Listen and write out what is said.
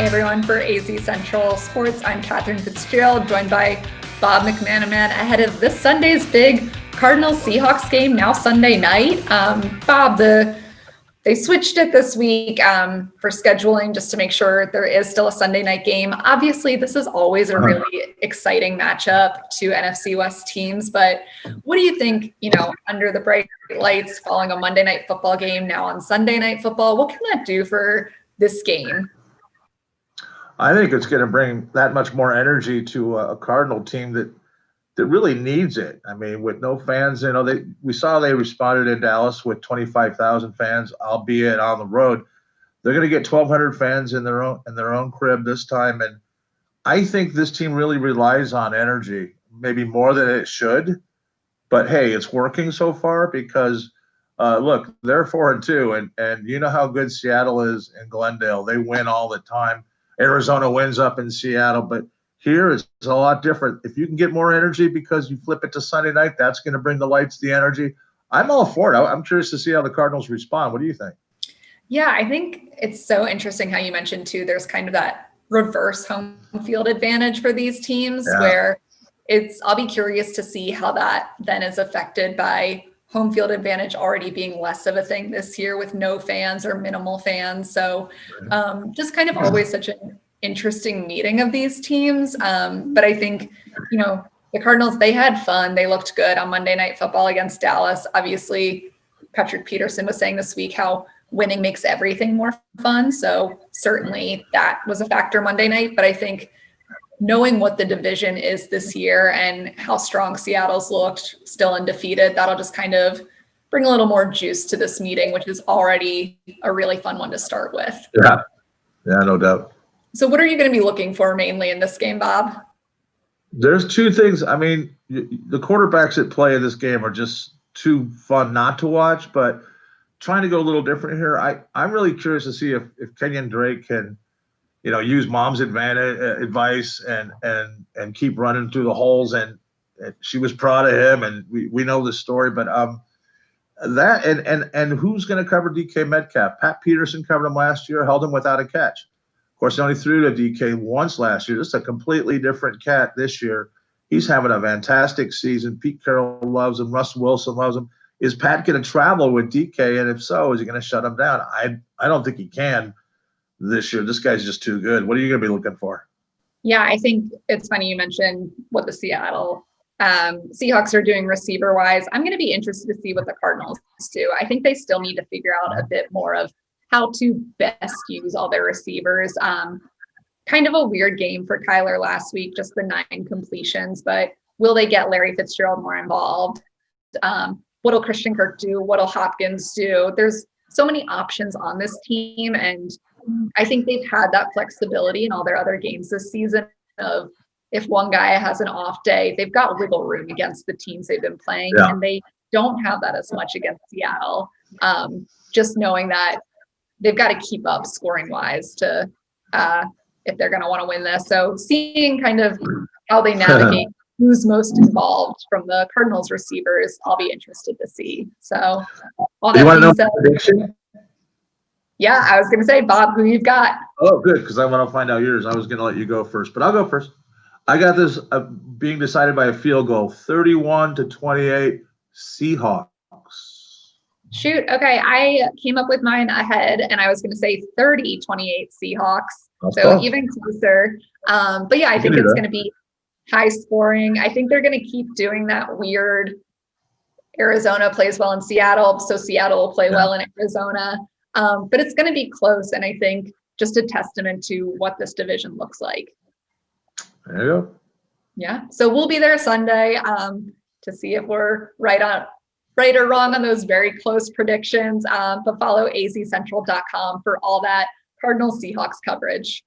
everyone, for AZ Central Sports. I'm Katherine Fitzgerald, joined by Bob McManaman ahead of this Sunday's big Cardinals Seahawks game, now Sunday night. Bob, they switched it this week for scheduling just to make sure there is still a Sunday night game. Obviously, this is always a really exciting matchup to NFC West teams, but what do you think, under the bright lights following a Monday night football game now on Sunday night football, what can that do for this game? I think it's going to bring that much more energy to a Cardinal team that really needs it. I mean, with no fans, we saw they responded in Dallas with 25,000 fans, albeit on the road. They're going to get 1,200 fans in their own crib this time, and I think this team really relies on energy, maybe more than it should. But hey, it's working so far because look, they're 4-2, and you know how good Seattle is in Glendale. They win all the time. Arizona wins up in Seattle, but here it's a lot different. If you can get more energy because you flip it to Sunday night, that's going to bring the lights, the energy. I'm all for it. I'm curious to see how the Cardinals respond. What do you think? Yeah, I think it's so interesting how you mentioned too, there's kind of that reverse home field advantage for these teams where I'll be curious to see how that then is affected by home field advantage already being less of a thing this year with no fans or minimal fans. So just kind of always such an interesting meeting of these teams. But I think, the Cardinals, they had fun. They looked good on Monday Night Football against Dallas. Obviously, Patrick Peterson was saying this week how winning makes everything more fun. So certainly that was a factor Monday night. But I think knowing what the division is this year and how strong Seattle's looked, still undefeated, that'll just kind of bring a little more juice to this meeting, which is already a really fun one to start with. Yeah, no doubt. So what are you going to be looking for mainly in this game, Bob? There's two things. I mean, the quarterbacks at play in this game are just too fun not to watch, but trying to go a little different here, I'm really curious to see if Kenyan Drake can use mom's advice and keep running through the holes. And she was proud of him, and we know the story. But that and who's going to cover DK Metcalf? Pat Peterson covered him last year, held him without a catch. Of course, he only threw to DK once last year. This is a completely different cat this year. He's having a fantastic season. Pete Carroll loves him. Russell Wilson loves him. Is Pat going to travel with DK? And if so, is he going to shut him down? I don't think he can this year. This guy's just too good. What are you going to be looking for? Yeah, I think it's funny you mentioned what the Seattle Seahawks are doing receiver wise. I'm going to be interested to see what the Cardinals do. I think they still need to figure out a bit more of how to best use all their receivers. Kind of a weird game for Kyler last week, just the 9 completions, but will they get Larry Fitzgerald more involved? What'll Christian Kirk do? What'll Hopkins do? There's so many options on this team, and I think they've had that flexibility in all their other games this season of if one guy has an off day, they've got wiggle room against the teams they've been playing, and they don't have that as much against Seattle. Just knowing that they've got to keep up scoring wise to if they're going to want to win this. So seeing kind of how they navigate who's most involved from the Cardinals receivers, I'll be interested to see. So all that being said, prediction? Yeah, I was going to say, Bob, who you've got? Oh, good, because I want to find out yours. I was going to let you go first, but I'll go first. I got this being decided by a field goal, 31-28 Seahawks. Shoot. Okay. I came up with mine ahead and I was going to say 30-28 Seahawks. That's so tough. Even closer. But yeah, I think it's going to be high scoring. I think they're going to keep doing that weird Arizona plays well in Seattle, so Seattle will play well in Arizona. But it's going to be close. And I think just a testament to what this division looks like. There you go. Yeah. So we'll be there Sunday to see if we're right or wrong on those very close predictions. But follow azcentral.com for all that Cardinals Seahawks coverage.